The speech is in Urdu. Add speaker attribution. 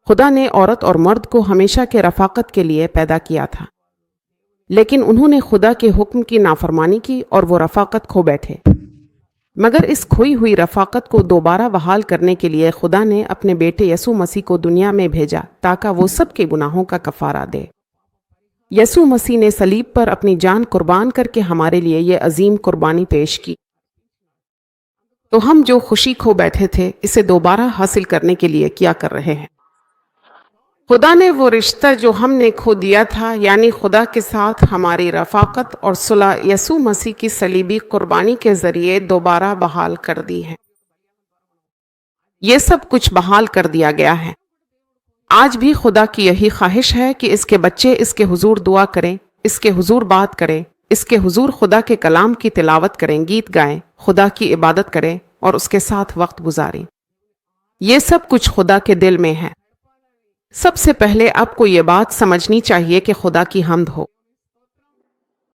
Speaker 1: خدا نے عورت اور مرد کو ہمیشہ کے رفاقت کے لیے پیدا کیا تھا، لیکن انہوں نے خدا کے حکم کی نافرمانی کی اور وہ رفاقت کھو بیٹھے۔ مگر اس کھوئی ہوئی رفاقت کو دوبارہ بحال کرنے کے لیے خدا نے اپنے بیٹے یسوع مسیح کو دنیا میں بھیجا تاکہ وہ سب کے گناہوں کا کفارہ دے۔ یسوع مسیح نے صلیب پر اپنی جان قربان کر کے ہمارے لیے یہ عظیم قربانی پیش کی۔ تو ہم جو خوشی کھو بیٹھے تھے اسے دوبارہ حاصل کرنے کے لیے کیا کر رہے ہیں؟ خدا نے وہ رشتہ جو ہم نے کھو دیا تھا، یعنی خدا کے ساتھ ہماری رفاقت اور صلح، یسوع مسیح کی صلیبی قربانی کے ذریعے دوبارہ بحال کر دی ہے۔ یہ سب کچھ بحال کر دیا گیا ہے۔ آج بھی خدا کی یہی خواہش ہے کہ اس کے بچے اس کے حضور دعا کریں، اس کے حضور بات کریں، اس کے حضور خدا کے کلام کی تلاوت کریں، گیت گائیں، خدا کی عبادت کریں اور اس کے ساتھ وقت گزاریں۔ یہ سب کچھ خدا کے دل میں ہے۔ سب سے پہلے آپ کو یہ بات سمجھنی چاہیے کہ خدا کی حمد ہو۔